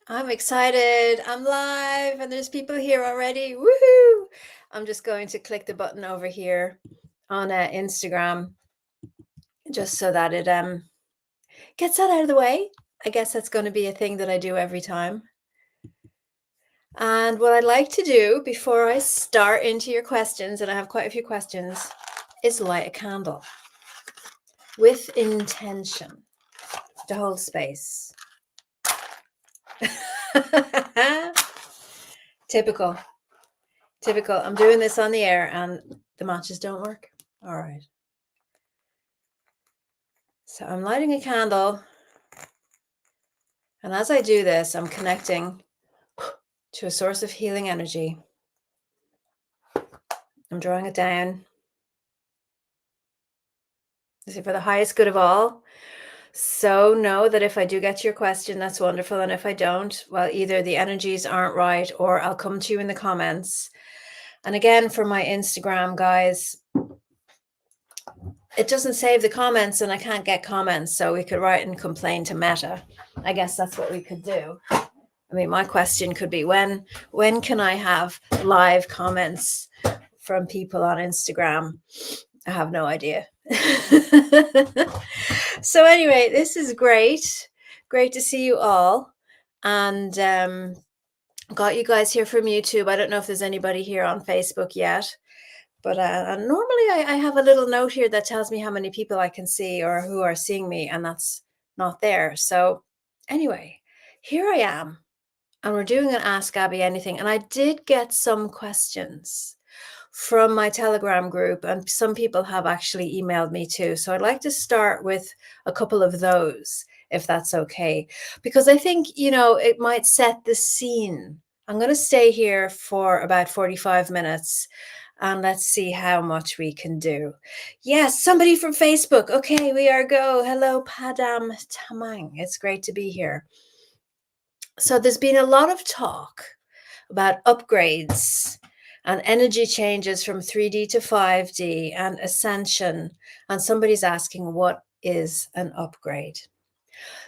I'm excited. I'm live and there's people here already. Woohoo! I'm just going to click the button over here on Instagram just so that it gets that out of the way. I guess that's going to be a thing that I do every time. And what I'd like to do before I start into your questions, and I have quite a few questions, is light a candle with intention to hold space. Typical. I'm doing this on the air and the matches don't work. All right. So I'm lighting a candle. And as I do this, I'm connecting to a source of healing energy. I'm drawing it down. This is for the highest good of all. So know that if I do get to your question, that's wonderful. And if I don't, well, either the energies aren't right or I'll come to you in the comments. And again, for my Instagram, guys, it doesn't save the comments and I can't get comments. So we could write and complain to Meta. I guess that's what we could do. I mean, my question could be when can I have live comments from people on Instagram? I have no idea. So anyway, this is great. Great to see you all. And got you guys here from YouTube. I don't know if there's anybody here on Facebook yet. But normally I have a little note here that tells me how many people I can see or who are seeing me, and that's not there. So anyway, here I am. And we're doing an Ask Abby Anything. And I did get some questions from my Telegram group, and some people have actually emailed me too. So I'd like to start with a couple of those, if that's okay, because I think, it might set the scene. I'm going to stay here for about 45 minutes. And let's see how much we can do. Yes, somebody from Facebook. Okay, we are go. Hello, Padam Tamang. It's great to be here. So there's been a lot of talk about upgrades and energy changes from 3D to 5D and ascension. And somebody's asking, what is an upgrade?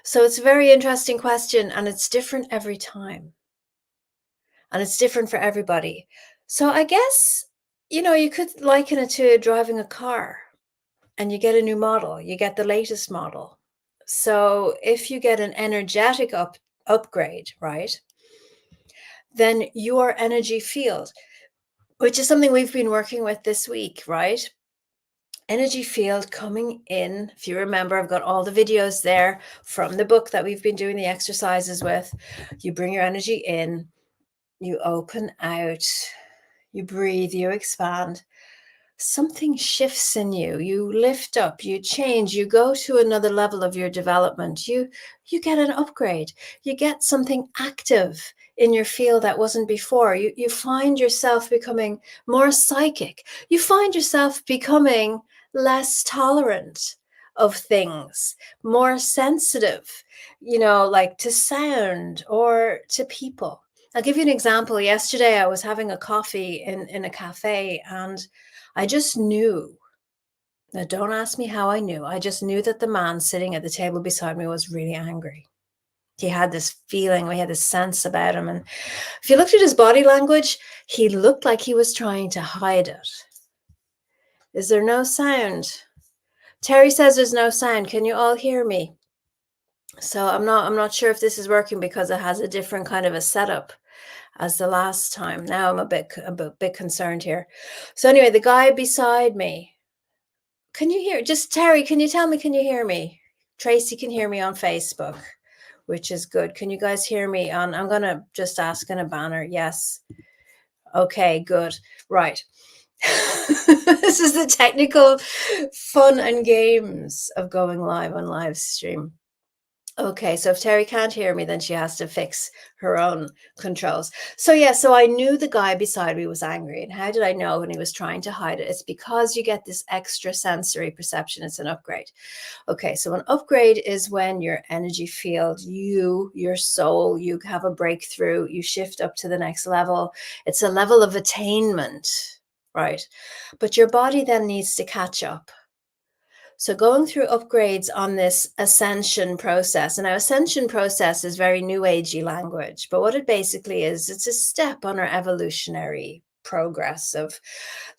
So it's a very interesting question, and it's different every time. And it's different for everybody. So I guess, you could liken it to driving a car and you get a new model, you get the latest model. So if you get an energetic upgrade, right, then your energy field, which is something we've been working with this week, right? Energy field coming in. If you remember, I've got all the videos there from the book that we've been doing the exercises with. You bring your energy in, you open out, you breathe, you expand. Something shifts in you. You lift up, you change, you go to another level of your development. You get an upgrade. You get something active in your field that wasn't before. You find yourself becoming more psychic. You find yourself becoming less tolerant of things, more sensitive, like to sound or to people. I'll give you an example. Yesterday, I was having a coffee in a cafe, and I just knew. Now, don't ask me how I knew. I just knew that the man sitting at the table beside me was really angry. He had this feeling, we had this sense about him. And if you looked at his body language, he looked like he was trying to hide it. Is there no sound? Terry says there's no sound. Can you all hear me? So I'm not sure if this is working because it has a different kind of a setup as the last time. Now I'm a bit concerned here. So anyway, the guy beside me, can you hear? Just Terry, can you tell me, can you hear me? Tracy can hear me on Facebook, which is good. Can you guys hear me on? I'm going to just ask in a banner. Yes. Okay, good. Right. This is the technical fun and games of going live on live stream. Okay, so if Terry can't hear me, then she has to fix her own controls. So yeah, so I knew the guy beside me was angry. And how did I know when he was trying to hide it? It's because you get this extra sensory perception. It's an upgrade. Okay, so an upgrade is when your energy field, your soul, you have a breakthrough, you shift up to the next level. It's a level of attainment, right? But your body then needs to catch up. So going through upgrades on this ascension process, and our ascension process is very new agey language, but what it basically is, it's a step on our evolutionary progress of,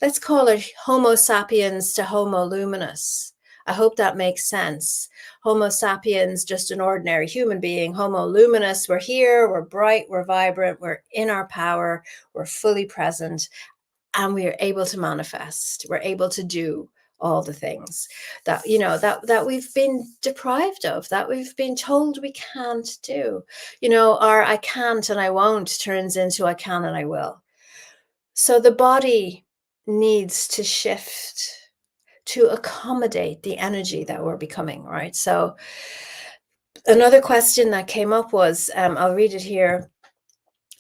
let's call it Homo sapiens to Homo luminous. I hope that makes sense. Homo sapiens, just an ordinary human being. Homo luminous, we're here, we're bright, we're vibrant, we're in our power, we're fully present, and we are able to manifest. We're able to do all the things that, you know, that we've been deprived of, that we've been told we can't do. You know, our I can't and I won't turns into I can and I will. So the body needs to shift to accommodate the energy that we're becoming, right? So another question that came up was, I'll read it here.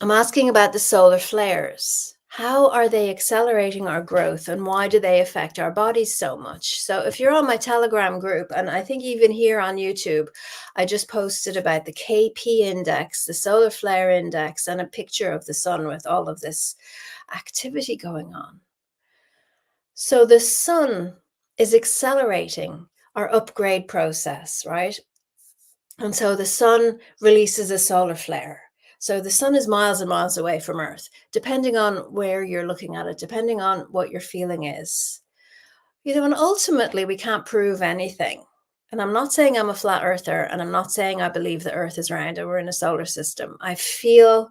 I'm asking about the solar flares. How are they accelerating our growth, and why do they affect our bodies so much? So if you're on my Telegram group, and I think even here on YouTube, I just posted about the KP index, the solar flare index, and a picture of the sun with all of this activity going on. So the sun is accelerating our upgrade process, right? And so the sun releases a solar flare. So the sun is miles and miles away from Earth, depending on where you're looking at it, depending on what your feeling is. You know, and ultimately we can't prove anything. And I'm not saying I'm a flat earther, and I'm not saying I believe the Earth is round and we're in a solar system. I feel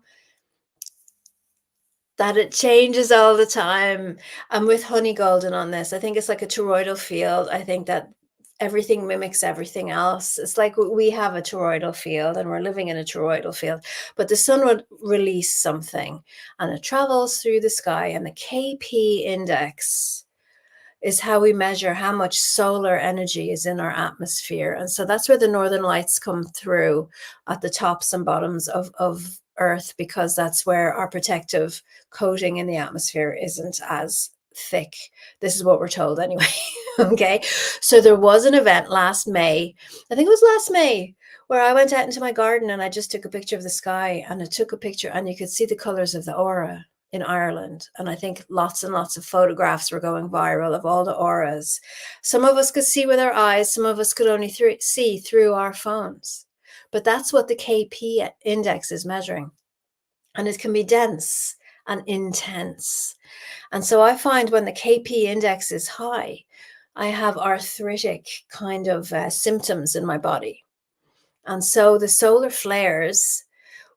that it changes all the time. I'm with Honey Golden on this. I think it's like a toroidal field. I think that everything mimics everything else. It's like we have a toroidal field and we're living in a toroidal field, but the sun would release something and it travels through the sky, and the KP index is how we measure how much solar energy is in our atmosphere. And so that's where the northern lights come through at the tops and bottoms of Earth, because that's where our protective coating in the atmosphere isn't as thick. This is what we're told anyway. Okay. So there was an event last May, I think it was last May, where I went out into my garden and I just took a picture of the sky, and I took a picture and you could see the colors of the aura in Ireland. And I think lots and lots of photographs were going viral of all the auras. Some of us could see with our eyes, some of us could only see through our phones. But that's what the KP index is measuring. And it can be dense and intense. And so I find when the KP index is high, I have arthritic kind of symptoms in my body. And so the solar flares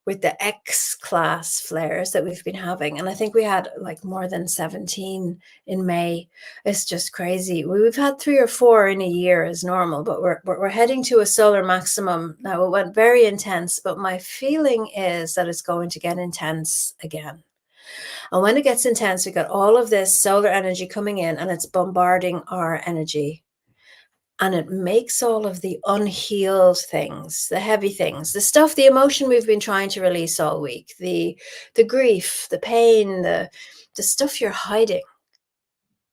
with the X class flares that we've been having, and I think we had like more than 17 in May. It's just crazy. We've had 3 or 4 in a year as normal, but we're heading to a solar maximum now. It went very intense, but my feeling is that it's going to get intense again. And when it gets intense, we got all of this solar energy coming in, and it's bombarding our energy. And it makes all of the unhealed things, the heavy things, the stuff, the emotion we've been trying to release all week, the grief, the pain, the stuff you're hiding.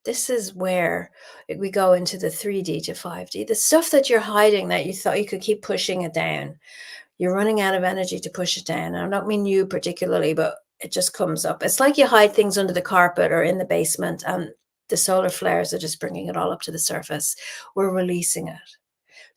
This is where we go into the 3D to 5D, the stuff that you're hiding that you thought you could keep pushing it down. You're running out of energy to push it down. And I don't mean you particularly, but it just comes up. It's like you hide things under the carpet or in the basement, and the solar flares are just bringing it all up to the surface. We're releasing it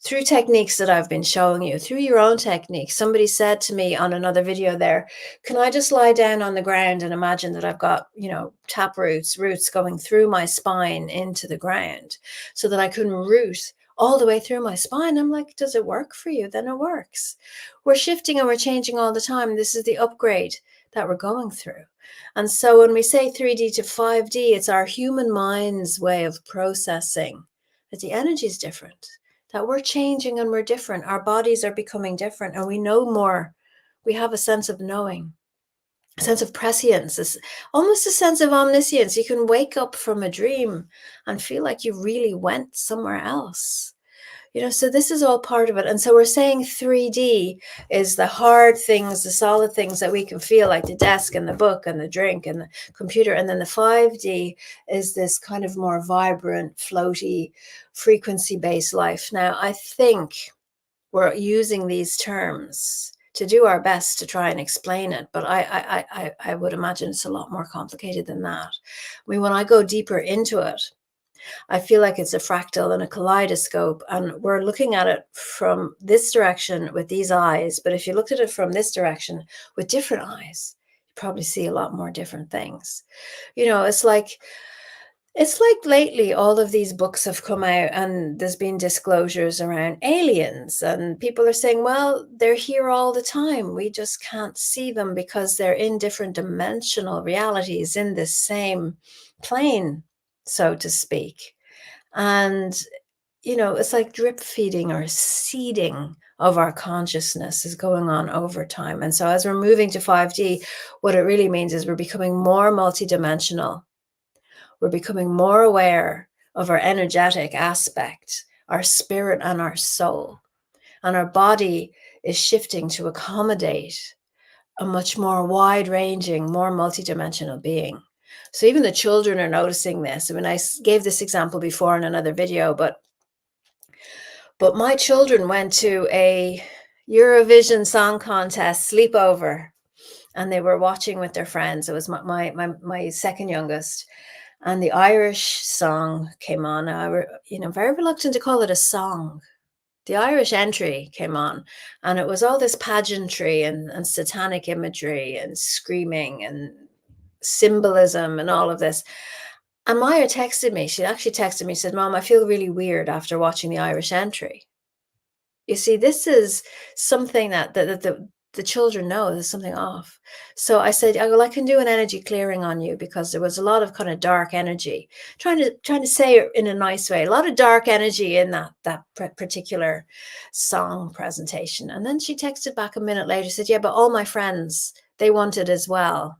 through techniques that I've been showing you, through your own techniques. Somebody said to me on another video there, can I just lie down on the ground and imagine that I've got, you know, tap roots going through my spine into the ground so that I can root all the way through my spine? I'm like, does it work for you? Then it works. We're shifting and we're changing all the time. This is the upgrade that we're going through. And so when we say 3D to 5D, it's our human mind's way of processing that the energy is different, that we're changing and we're different. Our bodies are becoming different, and we know more. We have a sense of knowing, a sense of prescience, almost a sense of omniscience. You can wake up from a dream and feel like you really went somewhere else. You know, so this is all part of it. And so we're saying 3D is the hard things, the solid things that we can feel, like the desk and the book and the drink and the computer. And then the 5D is this kind of more vibrant, floaty, frequency-based life. Now, I think we're using these terms to do our best to try and explain it, but I would imagine it's a lot more complicated than that. I mean, when I go deeper into it, I feel like it's a fractal and a kaleidoscope, and we're looking at it from this direction with these eyes. But if you looked at it from this direction with different eyes, you probably see a lot more different things. It's like lately all of these books have come out and there's been disclosures around aliens, and people are saying, well, they're here all the time. We just can't see them because they're in different dimensional realities in this same plane, so to speak. And, it's like drip feeding or seeding of our consciousness is going on over time. And so as we're moving to 5D, what it really means is we're becoming more multidimensional. We're becoming more aware of our energetic aspect, our spirit and our soul. And our body is shifting to accommodate a much more wide-ranging, more multidimensional being. So even the children are noticing this. I mean, I gave this example before in another video, but my children went to a Eurovision Song Contest sleepover, and they were watching with their friends. It was my second youngest, and the Irish song came on. I were, very reluctant to call it a song. The Irish entry came on, and it was all this pageantry and satanic imagery and screaming and symbolism and all of this. And Maya texted me. She actually texted me, said, Mom, I feel really weird after watching the Irish entry. You see, this is something that the children know there's something off. So I said, well, I can do an energy clearing on you, because there was a lot of kind of dark energy, trying to say it in a nice way, a lot of dark energy in that particular song presentation. And then she texted back a minute later, said, yeah, but all my friends, they want it as well.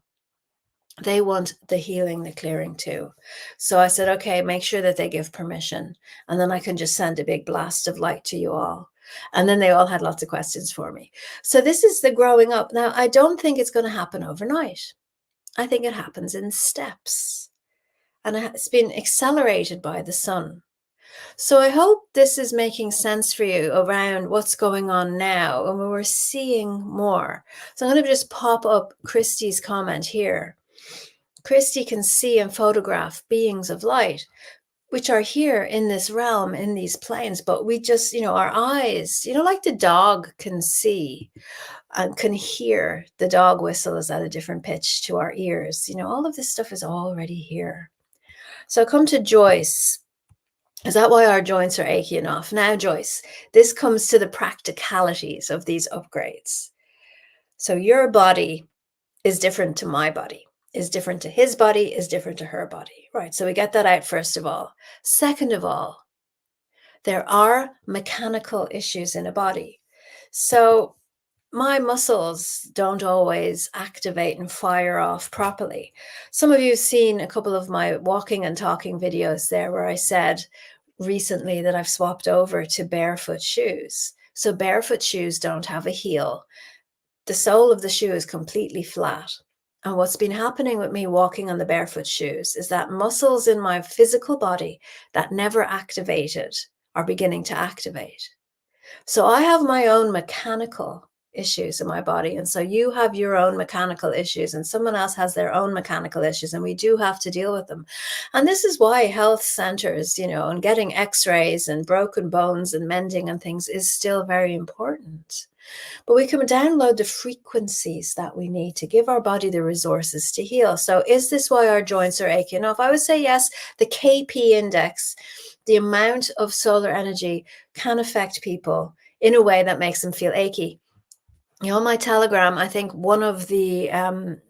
They want the healing, the clearing too. So I said, okay, make sure that they give permission. And then I can just send a big blast of light to you all. And then they all had lots of questions for me. So this is the growing up. Now, I don't think it's going to happen overnight. I think it happens in steps. And it's been accelerated by the sun. So I hope this is making sense for you around what's going on now and we're seeing more. So I'm going to just pop up Christy's comment here. Christy can see and photograph beings of light, which are here in this realm, in these planes, but we just, our eyes, like the dog can see and can hear the dog whistle is at a different pitch to our ears. All of this stuff is already here. So come to Joyce. Is that why our joints are achy enough? Now, Joyce, this comes to the practicalities of these upgrades. So your body is different to my body, is different to his body, is different to her body. Right, so we get that out first of all. Second of all, there are mechanical issues in a body. So my muscles don't always activate and fire off properly. Some of you have seen a couple of my walking and talking videos there where I said recently that I've swapped over to barefoot shoes. So barefoot shoes don't have a heel. The sole of the shoe is completely flat. And what's been happening with me walking on the barefoot shoes is that muscles in my physical body that never activated are beginning to activate. So I have my own mechanical issues in my body. And so you have your own mechanical issues, and someone else has their own mechanical issues, and we do have to deal with them. And this is why health centers, and getting x-rays and broken bones and mending and things is still very important. But we can download the frequencies that we need to give our body the resources to heal. So is this why our joints are aching? Now, if I would say yes, the KP index, the amount of solar energy, can affect people in a way that makes them feel achy. On my Telegram, I think one of the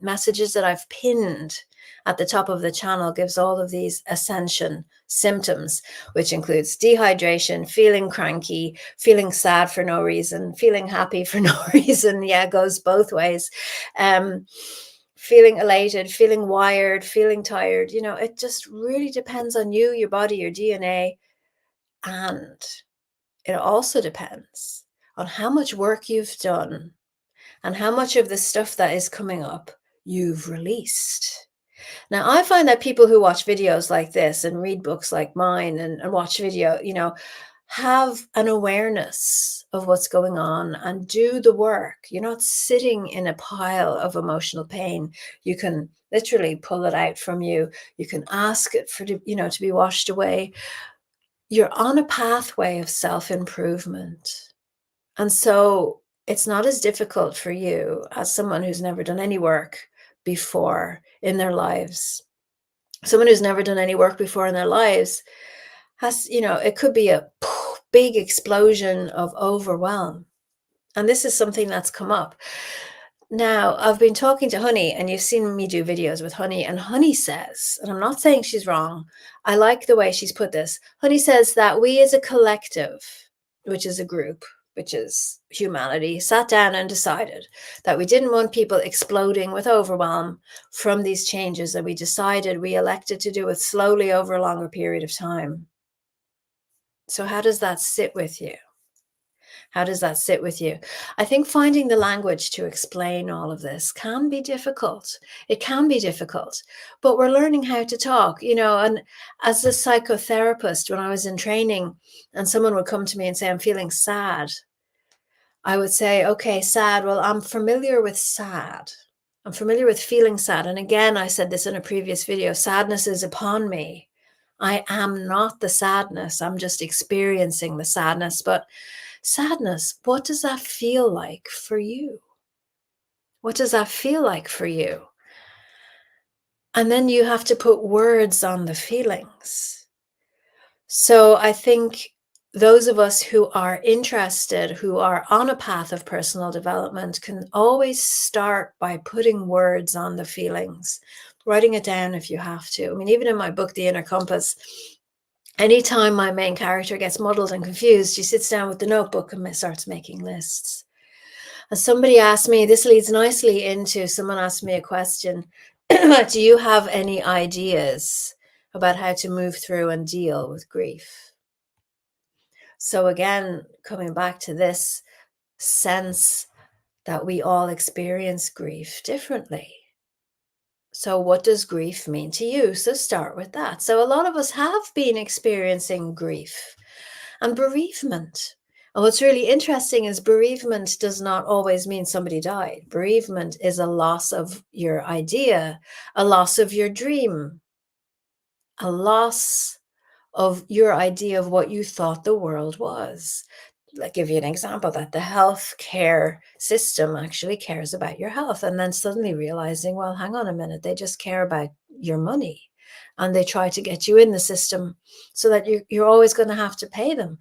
messages that I've pinned at the top of the channel gives all of these ascension symptoms, which includes dehydration, feeling cranky, feeling sad for no reason, feeling happy for no reason. Yeah, it goes both ways. Feeling elated, feeling wired, feeling tired. It just really depends on you, your body, your DNA. And it also depends on how much work you've done and how much of the stuff that is coming up you've released. Now, I find that people who watch videos like this and read books like mine and watch video, have an awareness of what's going on and do the work. You're not sitting in a pile of emotional pain. You can literally pull it out from you. You can ask it for, to be washed away. You're on a pathway of self-improvement. And so it's not as difficult for you as someone who's never done any work before in their lives. Someone who's never done any work before in their lives has, it could be a big explosion of overwhelm. And this is something that's come up. Now, I've been talking to Honey, and you've seen me do videos with Honey, and Honey says, and I'm not saying she's wrong, I like the way she's put this. Honey says that we as a collective, which is a group, which is humanity, sat down and decided that we didn't want people exploding with overwhelm from these changes that we elected to do it slowly over a longer period of time. So how does that sit with you? How does that sit with you? I think finding the language to explain all of this can be difficult. It can be difficult, but we're learning how to talk, and as a psychotherapist, when I was in training and someone would come to me and say, I'm feeling sad, I would say, okay, sad. Well, I'm familiar with sad. I'm familiar with feeling sad. And again, I said this in a previous video, sadness is upon me. I am not the sadness. I'm just experiencing the sadness. But sadness, what does that feel like for you? What does that feel like for you? And then you have to put words on the feelings. So I think those of us who are interested, who are on a path of personal development, can always start by putting words on the feelings, writing it down if you have to. I mean, even in my book, The Inner Compass, anytime my main character gets muddled and confused, she sits down with the notebook and starts making lists. And somebody asked me, this leads nicely into, someone asked me a question, do you have any ideas about how to move through and deal with grief? So again, coming back to this sense that we all experience grief differently. So what does grief mean to you? So start with that. So a lot of us have been experiencing grief and bereavement. And what's really interesting is bereavement does not always mean somebody died. Bereavement is a loss of your idea, a loss of your dream, a loss of your idea of what you thought the world was. I'll give you an example that the healthcare system actually cares about your health, and then suddenly realizing, well, hang on a minute, they just care about your money, and they try to get you in the system so that you're always going to have to pay them.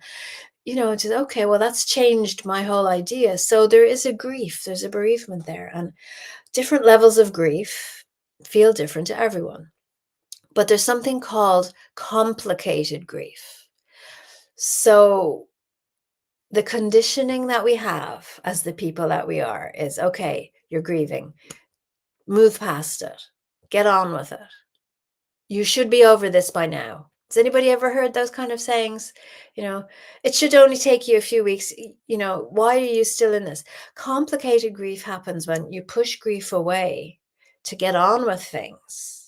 It's okay, well, that's changed my whole idea. So there is a grief, there's a bereavement there, and different levels of grief feel different to everyone. But there's something called complicated grief. So the conditioning that we have as the people that we are is, okay, you're grieving, move past it, get on with it. You should be over this by now. Has anybody ever heard those kind of sayings? It should only take you a few weeks. Why are you still in this? Complicated grief happens when you push grief away to get on with things.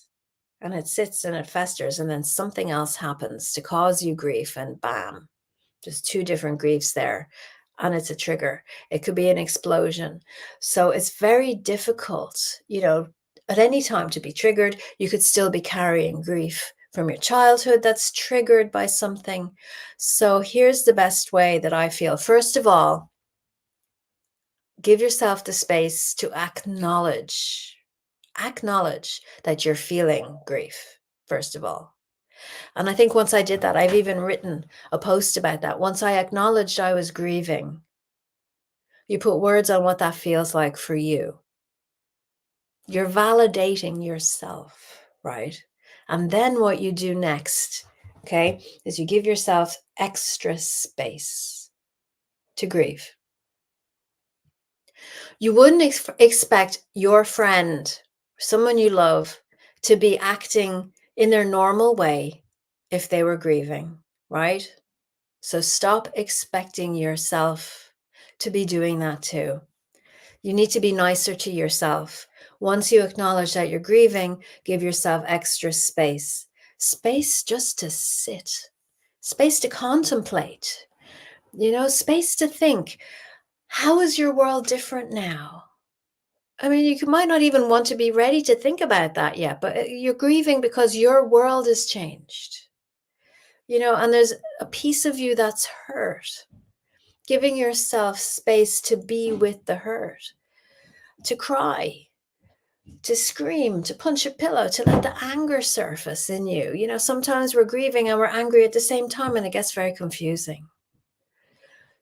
And it sits and it festers, and then something else happens to cause you grief, and bam, just two different griefs there, and it's a trigger. It could be an explosion. So it's very difficult, at any time to be triggered. You could still be carrying grief from your childhood that's triggered by something. So here's the best way that I feel. First of all, give yourself the space to acknowledge that you're feeling grief, first of all. And I think once I did that, I've even written a post about that. Once I acknowledged I was grieving, you put words on what that feels like for you. You're validating yourself, right? And then what you do next, okay, is you give yourself extra space to grieve. You wouldn't expect your friend, someone you love, to be acting in their normal way if they were grieving, right? So stop expecting yourself to be doing that too. You need to be nicer to yourself. Once you acknowledge that you're grieving, give yourself extra space. Space just to sit, space to contemplate. Space to think. How is your world different now? I mean, you might not even want to be ready to think about that yet, but you're grieving because your world has changed, and there's a piece of you that's hurt. Giving yourself space to be with the hurt, to cry, to scream, to punch a pillow, to let the anger surface in you. Sometimes we're grieving and we're angry at the same time, and it gets very confusing.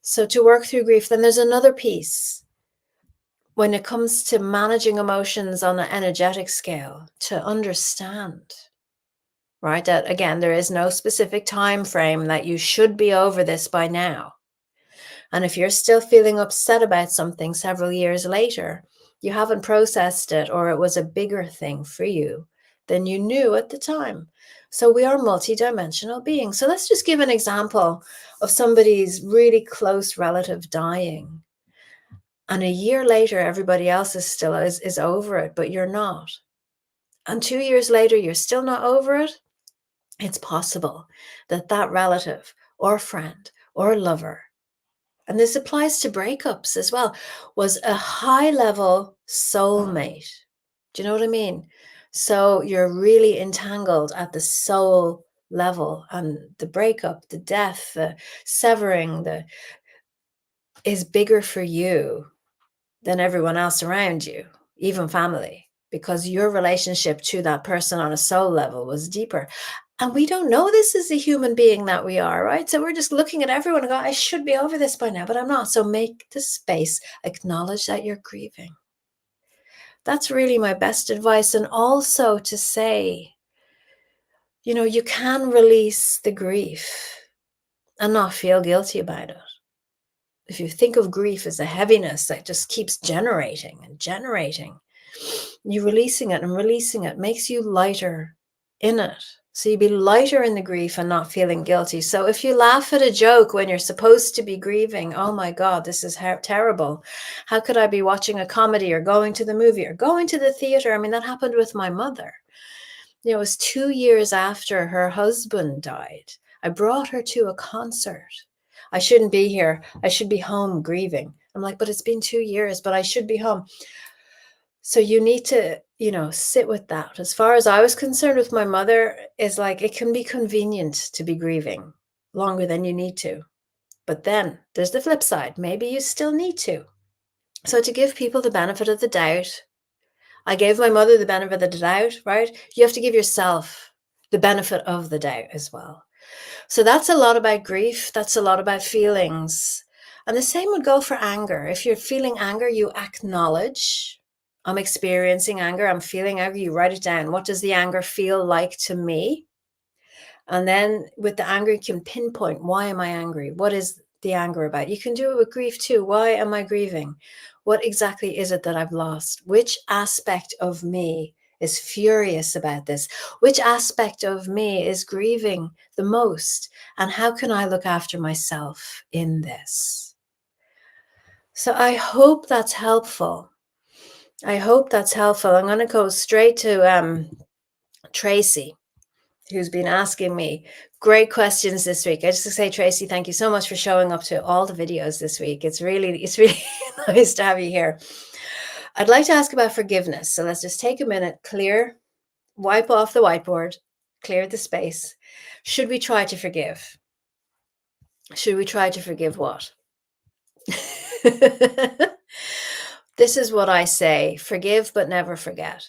So to work through grief, then there's another piece when it comes to managing emotions on an energetic scale, to understand, right? That again, there is no specific time frame that you should be over this by now. And if you're still feeling upset about something several years later, you haven't processed it, or it was a bigger thing for you than you knew at the time. So we are multidimensional beings. So let's just give an example of somebody's really close relative dying. And a year later, everybody else is over it, but you're not. And 2 years later, you're still not over it. It's possible that that relative or friend or lover, and this applies to breakups as well, was a high-level soulmate. Do you know what I mean? So you're really entangled at the soul level, and the breakup, the death, the severing, is bigger for you than everyone else around you, even family, because your relationship to that person on a soul level was deeper. And we don't know this as a human being that we are, right? So we're just looking at everyone and go, I should be over this by now, but I'm not. So make the space, acknowledge that you're grieving. That's really my best advice. And also to say, you can release the grief and not feel guilty about it. If you think of grief as a heaviness that just keeps generating and generating, you releasing it makes you lighter in it. So you be lighter in the grief and not feeling guilty. So if you laugh at a joke when you're supposed to be grieving, oh my God, this is terrible. How could I be watching a comedy or going to the movie or going to the theater? I mean, that happened with my mother. It was 2 years after her husband died. I brought her to a concert. I shouldn't be here. I should be home grieving. I'm like, but it's been 2 years, but I should be home. So you need to, sit with that. As far as I was concerned with my mother, is like, it can be convenient to be grieving longer than you need to. But then there's the flip side. Maybe you still need to. So to give people the benefit of the doubt, I gave my mother the benefit of the doubt, right? You have to give yourself the benefit of the doubt as well. So that's a lot about grief. That's a lot about feelings. And the same would go for anger. If you're feeling anger, you acknowledge, I'm experiencing anger. I'm feeling anger. You write it down. What does the anger feel like to me? And then with the anger, you can pinpoint, why am I angry? What is the anger about? You can do it with grief too. Why am I grieving? What exactly is it that I've lost? Which aspect of me is furious about this? Which aspect of me is grieving the most? And how can I look after myself in this? So I hope that's helpful. I'm going to go straight to Tracy, who's been asking me great questions this week. I just to say, Tracy, thank you so much for showing up to all the videos this week. It's really nice to have you here. I'd like to ask about forgiveness. So let's just take a minute, wipe off the whiteboard, clear the space. Should we try to forgive? Should we try to forgive what? This is what I say: forgive, but never forget.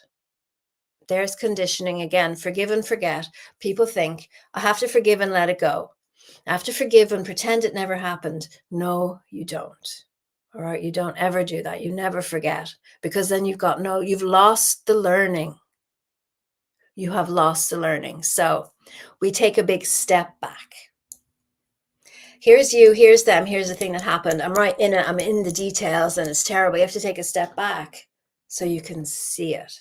There's conditioning again. Forgive and forget. People think, I have to forgive and let it go. I have to forgive and pretend it never happened. No, you don't. All right. You don't ever do that. You never forget, because then you've lost the learning. You have lost the learning. So we take a big step back. Here's you, here's them, here's the thing that happened. I'm right in it. I'm in the details and it's terrible. You have to take a step back so you can see it.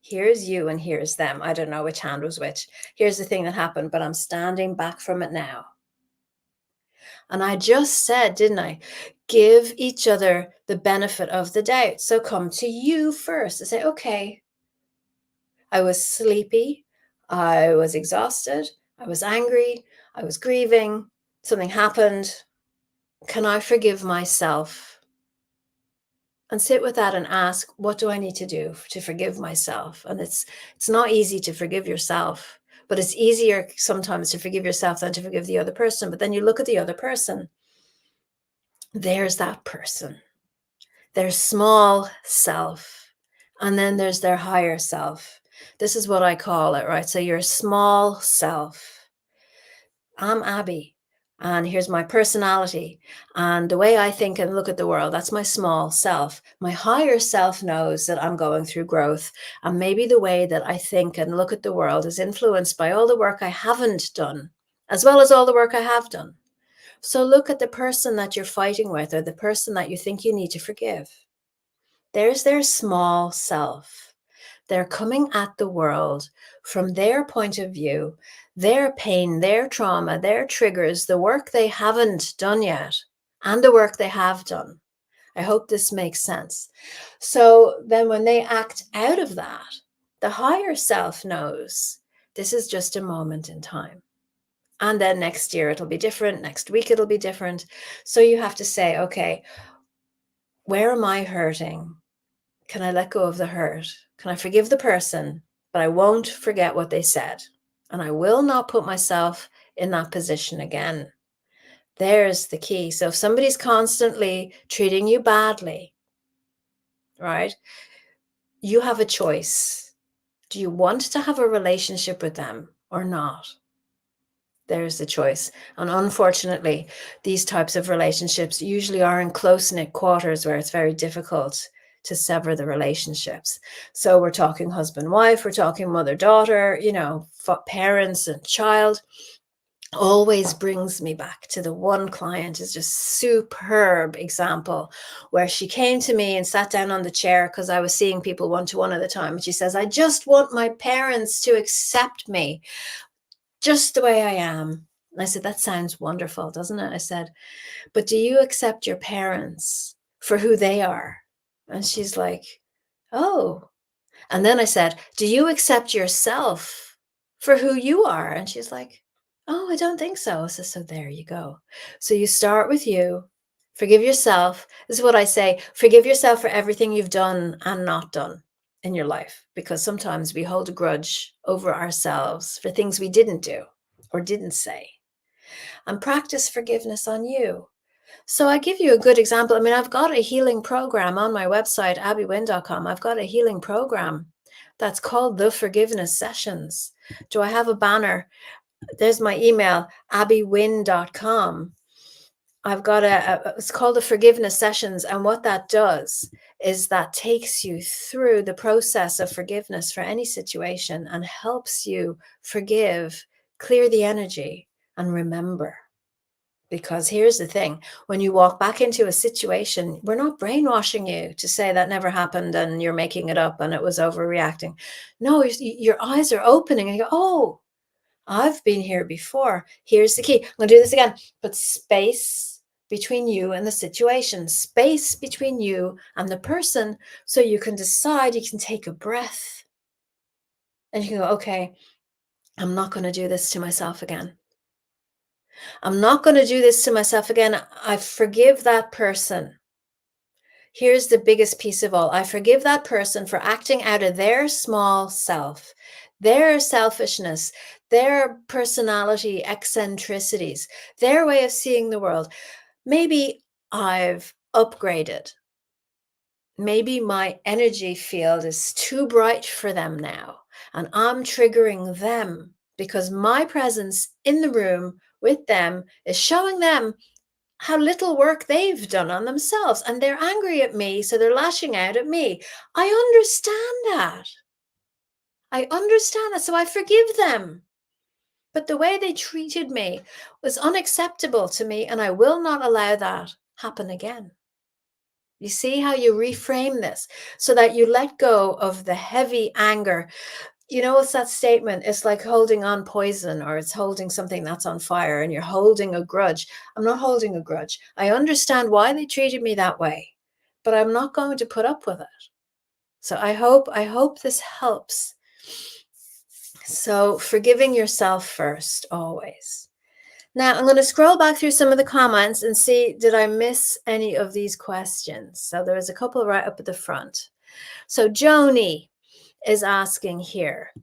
Here's you and here's them. I don't know which hand was which. Here's the thing that happened, but I'm standing back from it now. And I just said, didn't I? Give each other the benefit of the doubt. So come to you first and say, okay, I was sleepy. I was exhausted. I was angry. I was grieving. Something happened. Can I forgive myself? And sit with that and ask, what do I need to do to forgive myself? And it's not easy to forgive yourself, but it's easier sometimes to forgive yourself than to forgive the other person. But then you look at the other person. There's that person, their small self, and then there's their higher self. This is what I call it, right? So your small self. I'm Abby, and here's my personality and the way I think and look at the world. That's my small self. My higher self knows that I'm going through growth, and maybe the way that I think and look at the world is influenced by all the work I haven't done, as well as all the work I have done. So look at the person that you're fighting with, or the person that you think you need to forgive. There's their small self. They're coming at the world from their point of view, their pain, their trauma, their triggers, the work they haven't done yet, and the work they have done. I hope this makes sense. So then when they act out of that, the higher self knows this is just a moment in time. And then next year it'll be different. Next week it'll be different. So you have to say, okay, where am I hurting? Can I let go of the hurt? Can I forgive the person, but I won't forget what they said? And I will not put myself in that position again. There's the key. So if somebody's constantly treating you badly, right, you have a choice. Do you want to have a relationship with them or not? There's the choice. And unfortunately, these types of relationships usually are in close-knit quarters where it's very difficult to sever the relationships. So we're talking husband, wife, we're talking mother, daughter, parents and child. Always brings me back to the one client is just superb example where she came to me and sat down on the chair because I was seeing people one-to-one at the time. And she says, I just want my parents to accept me just the way I am. And I said, that sounds wonderful, doesn't it? I said, but do you accept your parents for who they are? And she's like, oh. And then I said, do you accept yourself for who you are? And she's like, oh, I don't think so. So there you go. So you start with you, forgive yourself. This is what I say, forgive yourself for everything you've done and not done in your life, because sometimes we hold a grudge over ourselves for things we didn't do or didn't say. And practice forgiveness on you. So I give you a good example. I mean, I've got a healing program on my website, abbywynn.com. I've got a healing program that's called the Forgiveness Sessions. Do I have a banner? There's my email, abbywynn.com. I've got it's called the Forgiveness Sessions. And what that does is that takes you through the process of forgiveness for any situation and helps you forgive, clear the energy, and remember. Because here's the thing, when you walk back into a situation, we're not brainwashing you to say that never happened and you're making it up and it was overreacting. No, your eyes are opening and you go, oh, I've been here before. Here's the key. I'm going to do this again. Put space between you and the situation, space between you and the person, so you can decide, you can take a breath and you can go, okay, I'm not going to do this to myself again. I'm not going to do this to myself again. I forgive that person. Here's the biggest piece of all. I forgive that person for acting out of their small self, their selfishness, their personality eccentricities, their way of seeing the world. Maybe I've upgraded. Maybe my energy field is too bright for them now, and I'm triggering them because my presence in the room with them is showing them how little work they've done on themselves, and they're angry at me, so they're lashing out at me. I understand that. I understand that, so I forgive them. But the way they treated me was unacceptable to me, and I will not allow that happen again. You see how you reframe this so that you let go of the heavy anger. What's that statement? It's like holding on poison, or it's holding something that's on fire and you're holding a grudge. I'm not holding a grudge. I understand why they treated me that way, but I'm not going to put up with it. So I hope this helps. So forgiving yourself first, always. Now I'm going to scroll back through some of the comments and see, did I miss any of these questions? So there was a couple right up at the front. So Joni is asking here,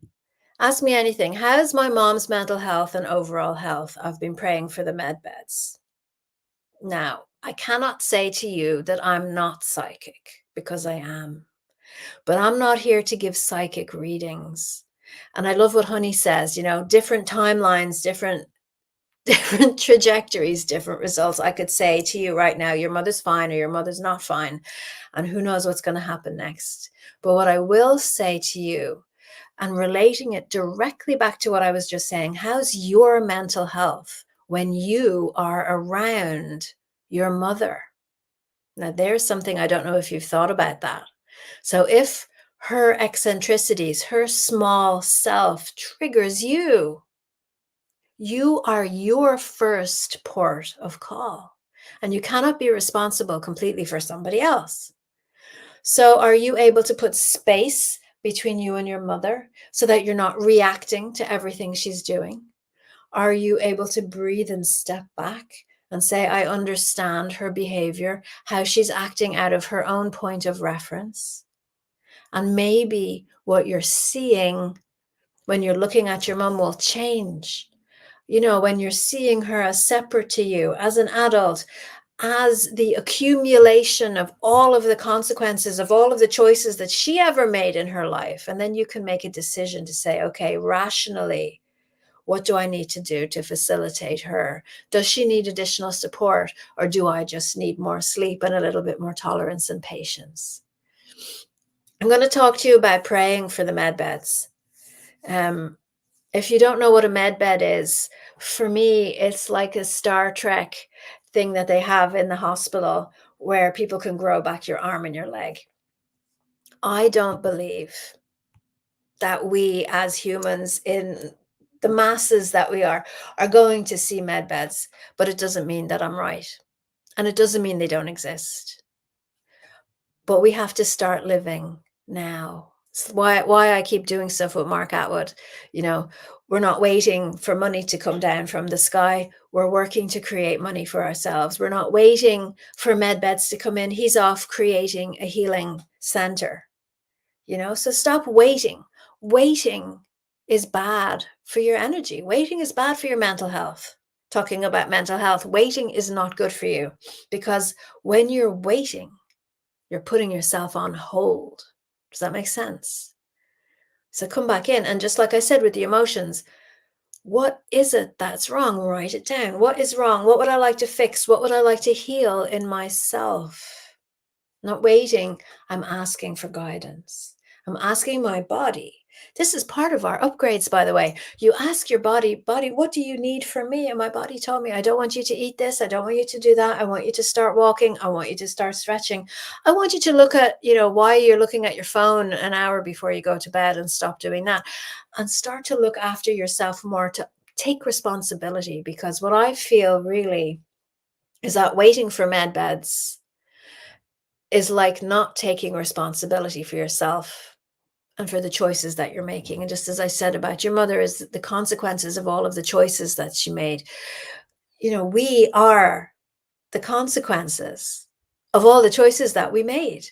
ask me anything. How's my mom's mental health and overall health? I've been praying for the med beds. Now, I cannot say to you that I'm not psychic, because I am, but I'm not here to give psychic readings. And I love what Honey says, different timelines, different trajectories, different results. I could say to you right now, your mother's fine or your mother's not fine, and who knows what's going to happen next. But what I will say to you, and relating it directly back to what I was just saying, how's your mental health when you are around your mother? Now, there's something, I don't know if you've thought about that. So if her eccentricities, her small self triggers you, you are your first port of call, and you cannot be responsible completely for somebody else. So are you able to put space between you and your mother so that you're not reacting to everything she's doing? Are you able to breathe and step back and say, I understand her behavior, how she's acting out of her own point of reference? And maybe what you're seeing when you're looking at your mom will change. When you're seeing her as separate to you as an adult, as the accumulation of all of the consequences of all of the choices that she ever made in her life. And then you can make a decision to say, okay, rationally, what do I need to do to facilitate her? Does she need additional support, or do I just need more sleep and a little bit more tolerance and patience? I'm going to talk to you about praying for the med beds. If you don't know what a med bed is, for me, it's like a Star Trek thing that they have in the hospital where people can grow back your arm and your leg. I don't believe that we as humans, in the masses that we are going to see med beds, but it doesn't mean that I'm right. And it doesn't mean they don't exist. But we have to start living now. It's why I keep doing stuff with Mark Atwood. We're not waiting for money to come down from the sky. We're working to create money for ourselves. We're not waiting for med beds to come in. He's off creating a healing center. So stop waiting. Waiting is bad for your energy. Waiting is bad for your mental health. Talking about mental health, waiting is not good for you, because when you're waiting, you're putting yourself on hold. Does that make sense? So come back in. And just like I said with the emotions, what is it that's wrong? Write it down. What is wrong? What would I like to fix? What would I like to heal in myself? Not waiting. I'm asking for guidance. I'm asking my body. This is part of our upgrades, by the way. You ask your body, what do you need from me? And my body told me, I don't want you to eat this. I don't want you to do that. I want you to start walking. I want you to start stretching. I want you to look at, why you're looking at your phone an hour before you go to bed, and stop doing that. And start to look after yourself more, to take responsibility. Because what I feel really is that waiting for med beds is like not taking responsibility for yourself and for the choices that you're making. And just as I said about your mother, is the consequences of all of the choices that she made. We are the consequences of all the choices that we made.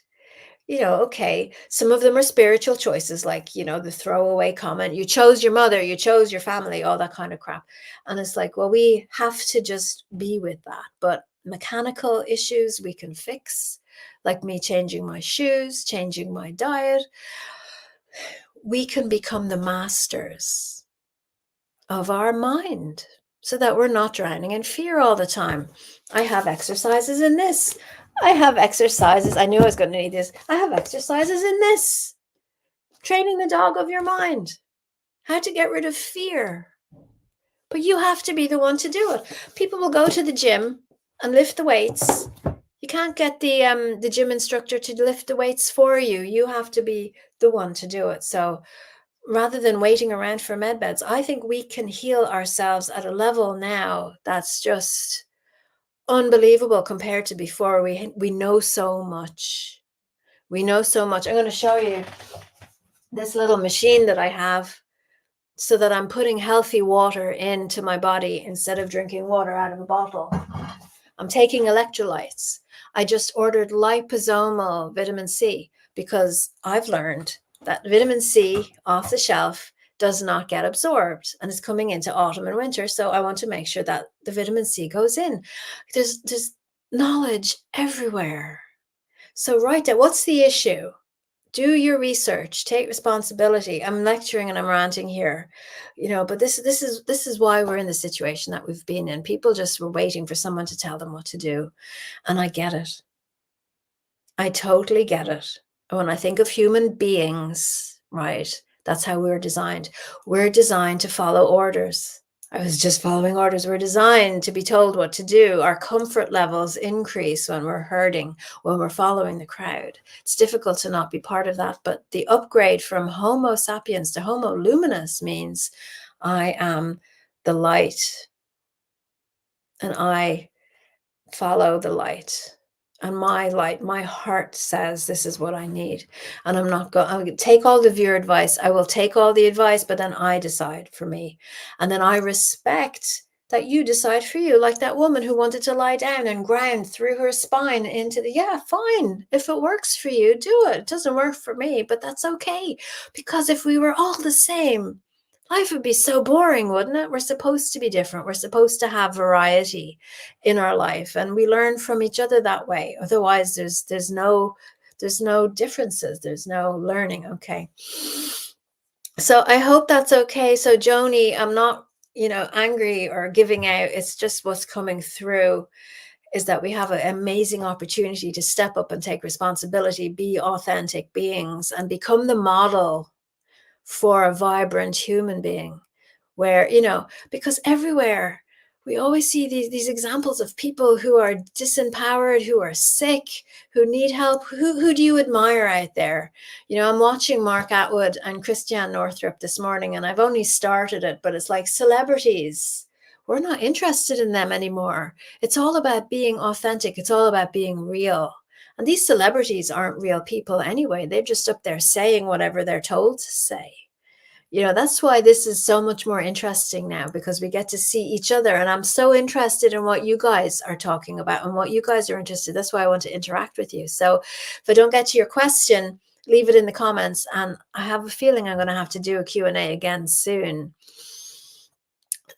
Okay, some of them are spiritual choices, like, the throwaway comment, you chose your mother, you chose your family, all that kind of crap. And it's like, well, we have to just be with that. But mechanical issues we can fix, like me changing my shoes, changing my diet. We can become the masters of our mind so that we're not drowning in fear all the time. I have exercises in this. I have exercises. I knew I was going to need this. I have exercises in this. Training the dog of your mind. How to get rid of fear. But you have to be the one to do it. People will go to the gym and lift the weights. You can't get the gym instructor to lift the weights for you. You have to be the one to do it. So rather than waiting around for med beds, I think we can heal ourselves at a level now that's just unbelievable compared to before. We know so much. We know so much. I'm going to show you this little machine that I have. so that I'm putting healthy water into my body instead of drinking water out of a bottle. I'm taking electrolytes. I just ordered liposomal vitamin C because I've learned that vitamin C off the shelf does not get absorbed and it's coming into autumn and winter. So I want to make sure that the vitamin C goes in. There's knowledge everywhere. So write down, what's the issue? Do your research, take responsibility. I'm lecturing and I'm ranting here, but this is why we're in the situation that we've been in. People just were waiting for someone to tell them what to do. And I get it. I totally get it. When I think of human beings, right, that's how we're designed. We're designed to follow orders. I was just following orders. We're designed to be told what to do. Our comfort levels increase when we're herding, when we're following the crowd. It's difficult to not be part of that. But the upgrade from Homo sapiens to Homo luminous means I am the light and I follow the light. And my light, my heart says this is what I need. And I'm going to take all of your advice. I will take all the advice, but then I decide for me. And then I respect that you decide for you. Like that woman who wanted to lie down and ground through her spine into yeah, fine. If it works for you, do it. It doesn't work for me, but that's okay. Because if we were all the same, life would be so boring, wouldn't it? We're supposed to be different. We're supposed to have variety in our life, and we learn from each other that way. Otherwise, there's no differences. There's no learning. Okay. So I hope that's okay. So Joni, I'm not, angry or giving out. It's just what's coming through is that we have an amazing opportunity to step up and take responsibility, be authentic beings, and become the model for a vibrant human being where, because everywhere we always see these examples of people who are disempowered, who are sick, who need help. Who do you admire out there? I'm watching Mark Atwood and Christiane Northrup this morning, and I've only started it, but it's like celebrities. We're not interested in them anymore. It's all about being authentic. It's all about being real. And these celebrities aren't real people anyway. They're just up there saying whatever they're told to say. That's why this is so much more interesting now, because we get to see each other. And I'm so interested in what you guys are talking about and what you guys are interested in. That's why I want to interact with you. So if I don't get to your question, leave it in the comments. And I have a feeling I'm going to have to do a Q&A again soon.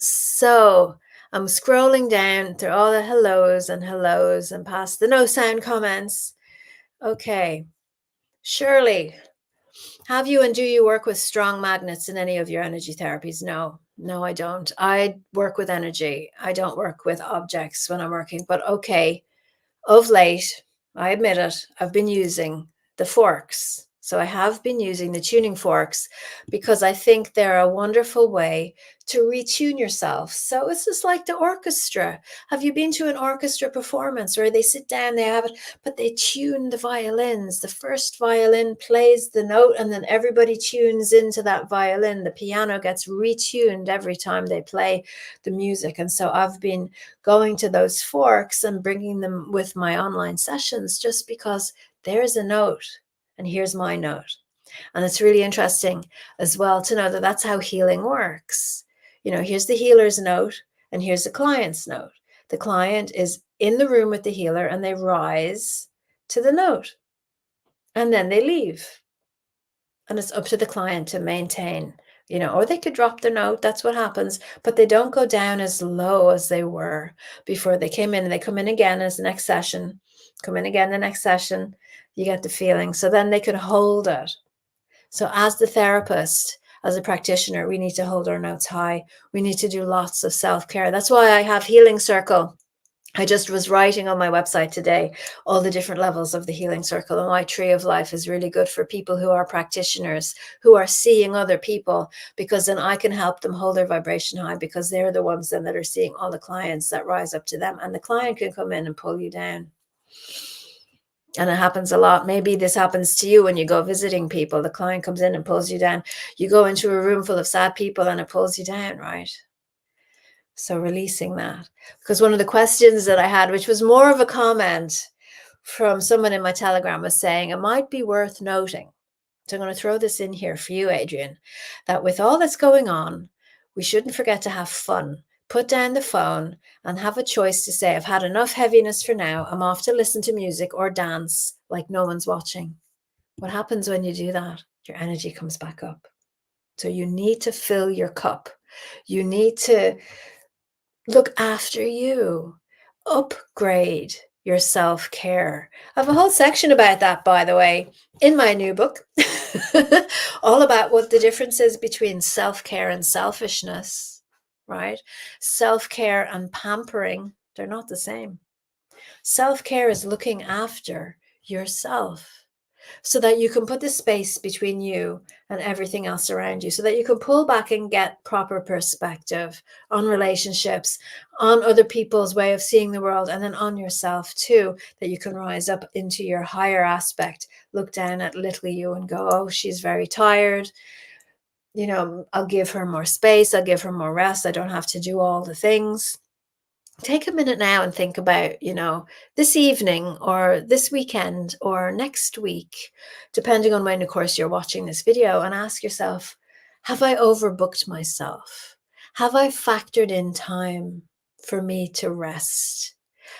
So I'm scrolling down through all the hellos and past the no sound comments. Okay. Shirley, have you and do you work with strong magnets in any of your energy therapies? No, I don't. I work with energy. I don't work with objects when I'm working. But okay, of late, I admit it, I've been using the forks. So I have been using the tuning forks because I think they're a wonderful way to retune yourself. So it's just like the orchestra. Have you been to an orchestra performance where they sit down, they have it, but they tune the violins? The first violin plays the note and then everybody tunes into that violin. The piano gets retuned every time they play the music. And so I've been going to those forks and bringing them with my online sessions just because there's a note and here's my note. And it's really interesting as well to know that that's how healing works. Here's the healer's note and here's the client's note. The client is in the room with the healer and they rise to the note and then they leave. And it's up to the client to maintain, or they could drop their note. That's what happens. But they don't go down as low as they were before they came in. And they come in again as the next session, come in again the next session. You get the feeling. So then they could hold it. So as the therapist, as a practitioner, we need to hold our notes high. We need to do lots of self-care. That's why I have Healing Circle. I just was writing on my website today all the different levels of the healing circle. And my tree of life is really good for people who are practitioners, who are seeing other people, because then I can help them hold their vibration high, because they're the ones then that are seeing all the clients that rise up to them. And the client can come in and pull you down. And it happens a lot. Maybe this happens to you when you go visiting people. The client comes in and pulls you down. You go into a room full of sad people and it pulls you down, right? So releasing that. Because one of the questions that I had, which was more of a comment from someone in my Telegram, was saying, it might be worth noting So I'm going to throw this in here for you, Adrian, that with all that's going on, we shouldn't forget to have fun. Put down the phone and have a choice to say, I've had enough heaviness for now. I'm off to listen to music or dance like no one's watching. What happens when you do that? Your energy comes back up. So you need to fill your cup. You need to look after you. Upgrade your self-care. I have a whole section about that, by the way, in my new book, all about what the difference is between self-care and selfishness, right? Self-care and pampering, they're not the same. Self-care is looking after yourself so that you can put the space between you and everything else around you, so that you can pull back and get proper perspective on relationships, on other people's way of seeing the world, and then on yourself too, that you can rise up into your higher aspect, look down at little you and go, oh, she's very tired. You know, I'll give her more space. I'll give her more rest. I don't have to do all the things. Take a minute now and think about, you know, this evening or this weekend or next week, depending on when, of course, you're watching this video, and ask yourself, have I overbooked myself? Have I factored in time for me to rest?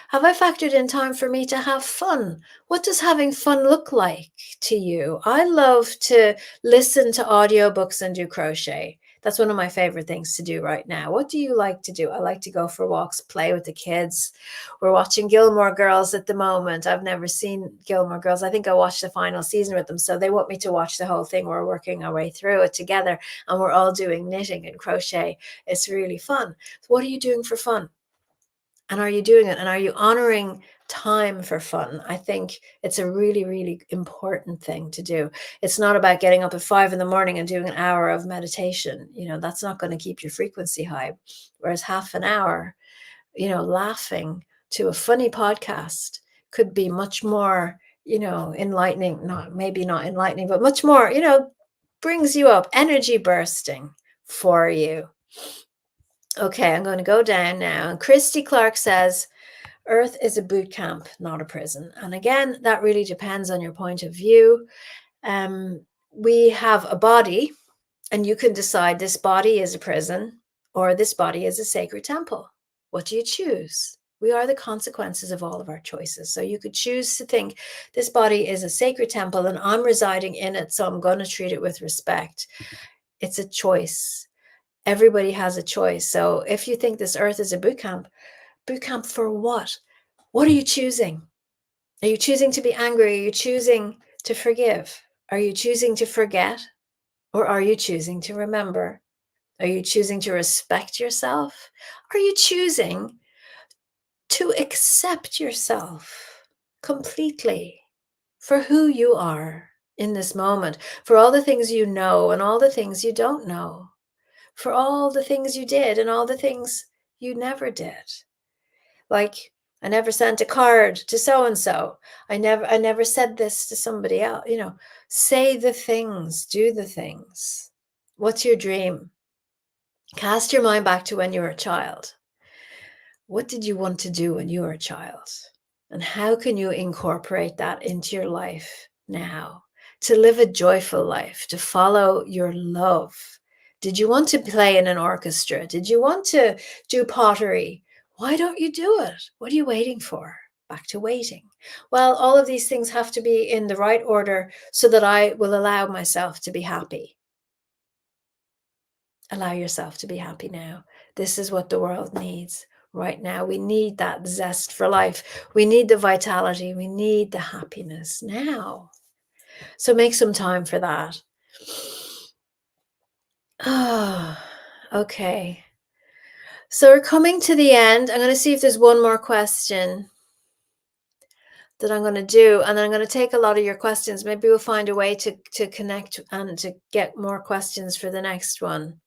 Have I factored in time for me to have fun? What does having fun look like to you? I love to listen to audiobooks and do crochet. That's one of my favorite things to do right now. What do you like to do? I like to go for walks, play with the kids. We're watching Gilmore Girls at the moment. I've never seen Gilmore Girls. I think I watched the final season with them. So they want me to watch the whole thing. We're working our way through it together and we're all doing knitting and crochet. It's really fun. What are you doing for fun? And are you doing it? And are you honoring time for fun? I think it's a really, really important thing to do. It's not about getting up at 5 a.m. and doing an hour of meditation. You know, that's not going to keep your frequency high. Whereas half an hour, you know, laughing to a funny podcast could be much more, you know, enlightening, maybe not enlightening, but much more, you know, brings you up, energy bursting for you. Okay, I'm going to go down now. And Christy Clark says, Earth is a boot camp, not a prison. And again, that really depends on your point of view. We have a body, and you can decide this body is a prison or this body is a sacred temple. What do you choose? We are the consequences of all of our choices. So you could choose to think this body is a sacred temple and I'm residing in it, so I'm going to treat it with respect. It's a choice. Everybody has a choice. So if you think this earth is a boot camp for what? What are you choosing? Are you choosing to be angry? Are you choosing to forgive? Are you choosing to forget? Or are you choosing to remember? Are you choosing to respect yourself? Are you choosing to accept yourself completely for who you are in this moment, for all the things you know and all the things you don't know, for all the things you did and all the things you never did? Like, I never sent a card to so and so. I never said this to somebody else. You know, say the things, do the things. What's your dream? Cast your mind back to when you were a child. What did you want to do when you were a child? And how can you incorporate that into your life now to live a joyful life, to follow your love? Did you want to play in an orchestra? Did you want to do pottery? Why don't you do it? What are you waiting for? Back to waiting. Well, all of these things have to be in the right order so that I will allow myself to be happy. Allow yourself to be happy now. This is what the world needs right now. We need that zest for life. We need the vitality. We need the happiness now. So make some time for that. Ah, okay. So we're coming to the end. I'm going to see if there's one more question that I'm going to do, and then I'm going to take a lot of your questions. Maybe we'll find a way to connect and to get more questions for the next one.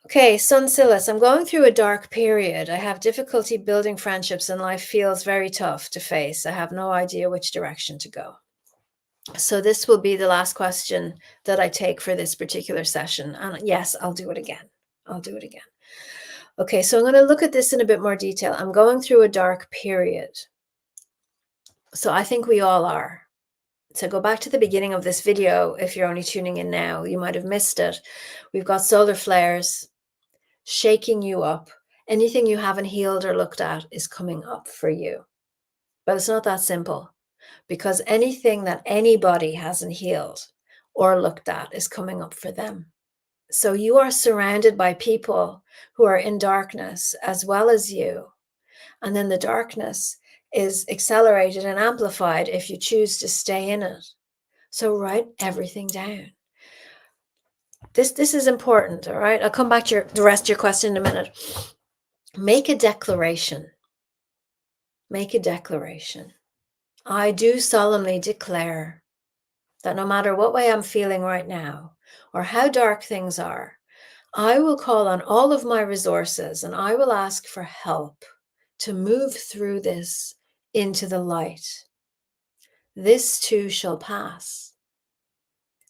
Okay, Sun Silas, I'm going through a dark period. I have difficulty building friendships and life feels very tough to face. I have no idea which direction to go. So this will be the last question that I take for this particular session. And yes, I'll do it again. I'll do it again. Okay, so I'm going to look at this in a bit more detail. I'm going through a dark period. So I think we all are. So go back to the beginning of this video. If you're only tuning in now, you might have missed it. We've got solar flares shaking you up. Anything you haven't healed or looked at is coming up for you. But it's not that simple, because anything that anybody hasn't healed or looked at is coming up for them. So you are surrounded by people who are in darkness as well as you. And then the darkness is accelerated and amplified if you choose to stay in it. So write everything down. This is important, all right? I'll come back to the rest of your question in a minute. Make a declaration. Make a declaration. I do solemnly declare that no matter what way I'm feeling right now or how dark things are, I will call on all of my resources and I will ask for help to move through this into the light. This too shall pass.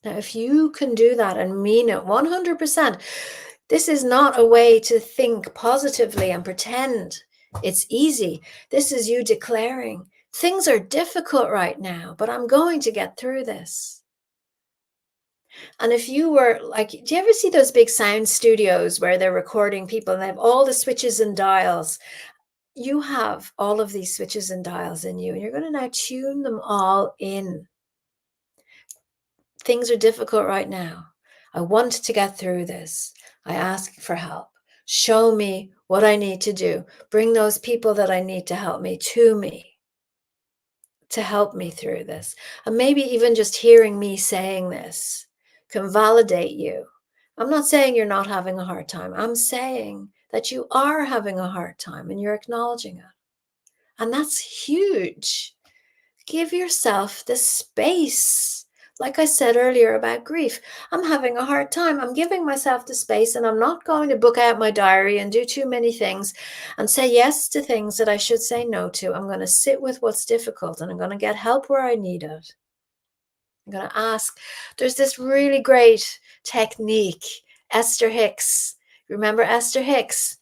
Now, if you can do that and mean it 100%, this is not a way to think positively and pretend it's easy. This is you declaring, things are difficult right now, but I'm going to get through this. And if you were like, do you ever see those big sound studios where they're recording people and they have all the switches and dials? You have all of these switches and dials in you, and you're going to now tune them all in. Things are difficult right now. I want to get through this. I ask for help. Show me what I need to do. Bring those people that I need to help me to me, to help me through this. And maybe even just hearing me saying this can validate you. I'm not saying you're not having a hard time. I'm saying that you are having a hard time and you're acknowledging it. And that's huge. Give yourself the space. Like I said earlier about grief, I'm having a hard time. I'm giving myself the space, and I'm not going to book out my diary and do too many things and say yes to things that I should say no to. I'm going to sit with what's difficult, and I'm going to get help where I need it. I'm going to ask. There's this really great technique. Esther Hicks. Remember Esther Hicks?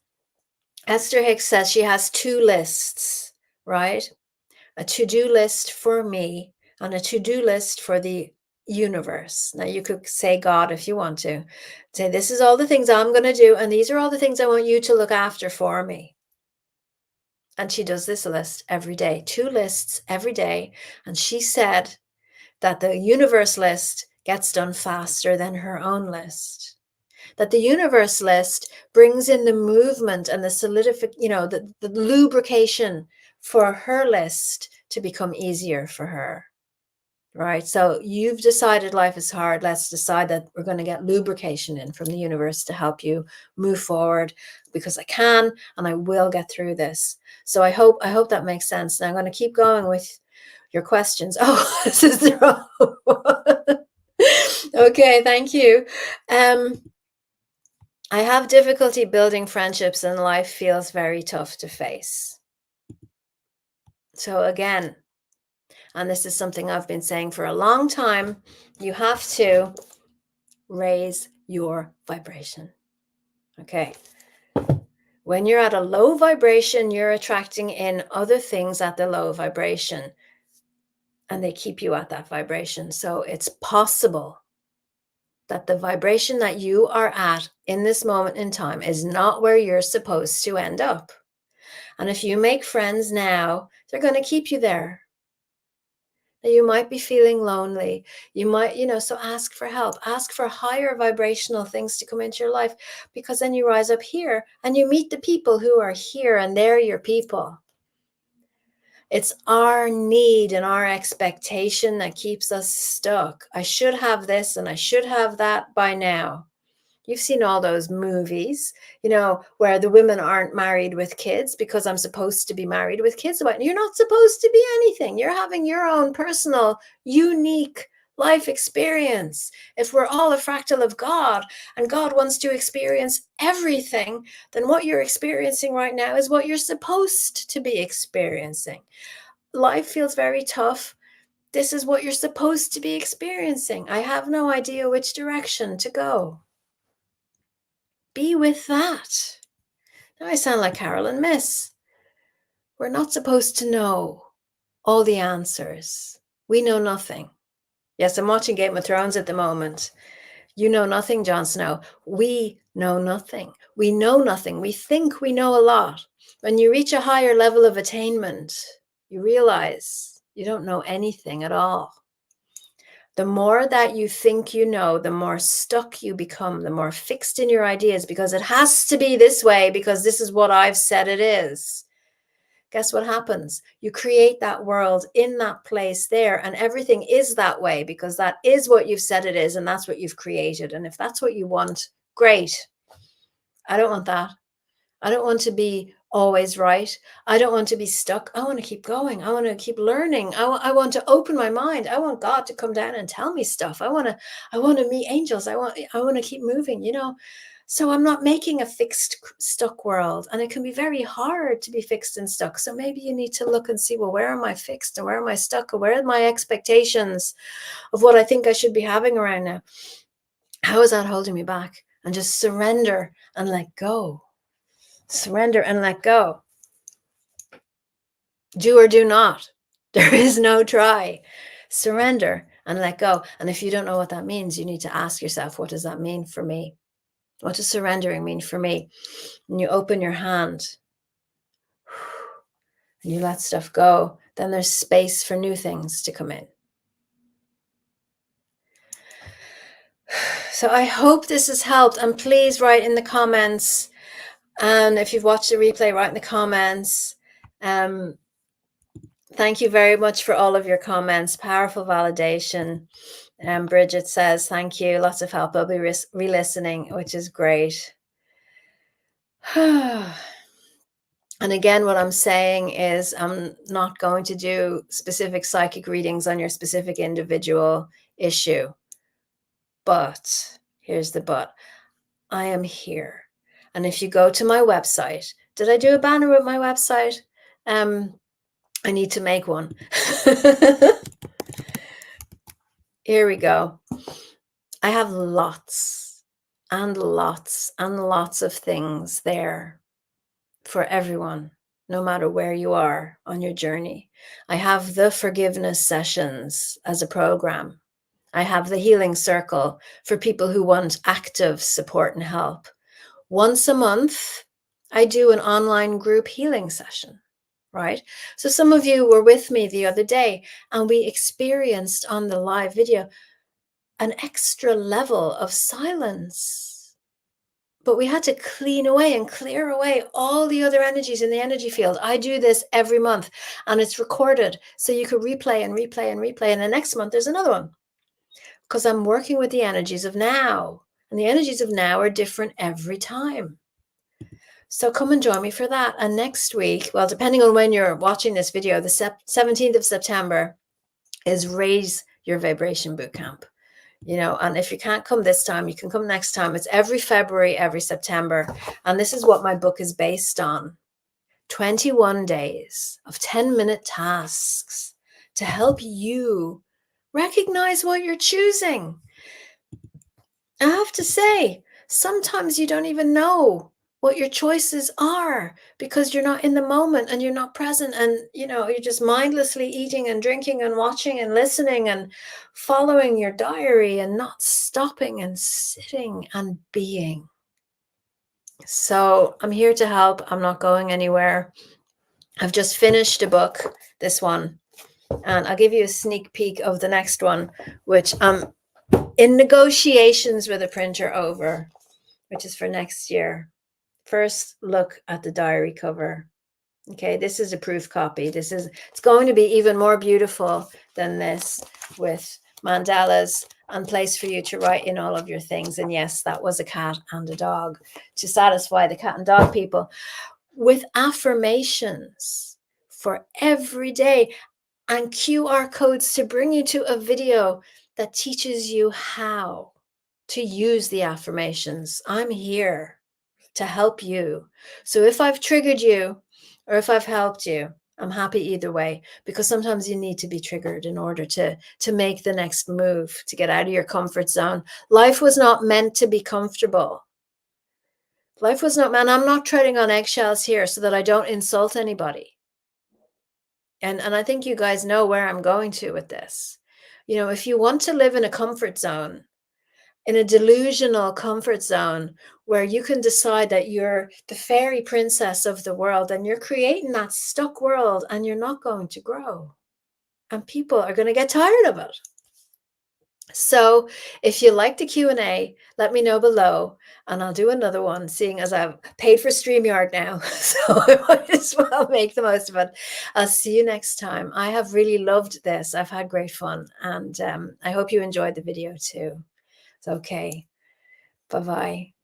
Esther Hicks says she has two lists, right? A to-do list for me and a to-do list for the universe. Now you could say God if you want to. Say, this is all the things I'm going to do, and these are all the things I want you to look after for me. And she does this list every day, 2 lists every day. And she said that the universe list gets done faster than her own list. That the universe list brings in the movement and the solidification, the lubrication for her list to become easier for her, right? So you've decided life is hard. Let's decide that we're going to get lubrication in from the universe to help you move forward, because I can and I will get through this. So I hope that makes sense. Now I'm going to keep going with your questions. Oh, this is the wrong one. Okay, thank you. I have difficulty building friendships and life feels very tough to face. So again, and this is something I've been saying for a long time, you have to raise your vibration. Okay. When you're at a low vibration, you're attracting in other things at the low vibration, and they keep you at that vibration. So it's possible that the vibration that you are at in this moment in time is not where you're supposed to end up. And if you make friends now, they're going to keep you there. You might be feeling lonely. You might, so ask for help. Ask for higher vibrational things to come into your life, because then you rise up here and you meet the people who are here and they're your people. It's our need and our expectation that keeps us stuck. I should have this and I should have that by now. You've seen all those movies, where the women aren't married with kids because I'm supposed to be married with kids. You're not supposed to be anything. You're having your own personal, unique life experience. If we're all a fractal of God and God wants to experience everything, then what you're experiencing right now is what you're supposed to be experiencing. Life feels very tough. This is what you're supposed to be experiencing. I have no idea which direction to go. Be with that. Now I sound like Carolyn Miss. We're not supposed to know all the answers. We know nothing. Yes, I'm watching Game of Thrones at the moment. You know nothing, Jon Snow. We know nothing. We know nothing. We think we know a lot. When you reach a higher level of attainment, you realize you don't know anything at all. The more that you think you know, the more stuck you become, the more fixed in your ideas, because it has to be this way, because this is what I've said it is. Guess what happens? You create that world in that place there, and everything is that way because that is what you've said it is, and that's what you've created. And if that's what you want, great. I don't want that. I don't want to be always right. I don't want to be stuck. I want to keep going. I want to keep learning. I want to open my mind. I want God to come down and tell me stuff. I want to meet angels. I want to keep moving, you know. So I'm not making a fixed, stuck world. And it can be very hard to be fixed and stuck. So maybe you need to look and see, well, where am I fixed and where am I stuck? Or where are my expectations of what I think I should be having around now? How is that holding me back? And just surrender and let go. Surrender and let go. Do or do not. There is no try. Surrender and let go. And if you don't know what that means, you need to ask yourself, what does that mean for me? What does surrendering mean for me? And you open your hand and you let stuff go, then there's space for new things to come in. So I hope this has helped. And please write in the comments. And if you've watched the replay, write in the comments. Thank you very much for all of your comments. Powerful validation. Bridget says, thank you. Lots of help. I'll be re-listening, which is great. And again, what I'm saying is I'm not going to do specific psychic readings on your specific individual issue. But here's the but. I am here. And if you go to my website, did I do a banner with my website? I need to make one. Here we go. I have lots and lots and lots of things there for everyone, no matter where you are on your journey. I have the forgiveness sessions as a program. I have the healing circle for people who want active support and help. Once a month, I do an online group healing session, right? So some of you were with me the other day and we experienced on the live video an extra level of silence. But we had to clean away and clear away all the other energies in the energy field. I do this every month and it's recorded. So you could replay and replay and replay. And the next month there's another one. Because I'm working with the energies of now. And the energies of now are different every time. So come and join me for that. And next week, well, depending on when you're watching this video, the 17th of September is Raise Your Vibration Bootcamp. You know, and if you can't come this time, you can come next time. It's every February, every September. And this is what my book is based on. 21 days of 10-minute tasks to help you recognize what you're choosing. I have to say, sometimes you don't even know what your choices are because you're not in the moment and you're not present, and you know, you're just mindlessly eating and drinking and watching and listening and following your diary and not stopping and sitting and being. So I'm here to help. I'm not going anywhere. I've just finished a book, this one, and I'll give you a sneak peek of the next one, which I'm in negotiations with a printer over, which is for next year. First, look at the diary cover. Okay, this is a proof copy. It's going to be even more beautiful than this, with mandalas and place for you to write in all of your things. And yes, that was a cat and a dog to satisfy the cat and dog people, with affirmations for every day and QR codes to bring you to a video that teaches you how to use the affirmations. I'm here to help you. So if I've triggered you or if I've helped you, I'm happy either way, because sometimes you need to be triggered in order to make the next move, to get out of your comfort zone. Life was not meant to be comfortable. Life was not meant, I'm not treading on eggshells here so that I don't insult anybody. And I think you guys know where I'm going to with this. You know, if you want to live in a comfort zone, in a delusional comfort zone where you can decide that you're the fairy princess of the world, and you're creating that stuck world, and you're not going to grow. And people are going to get tired of it. So if you like the Q&A, let me know below, and I'll do another one, seeing as I've paid for StreamYard now. So I might as well make the most of it. I'll see you next time. I have really loved this. I've had great fun, and I hope you enjoyed the video too. It's okay. Bye-bye.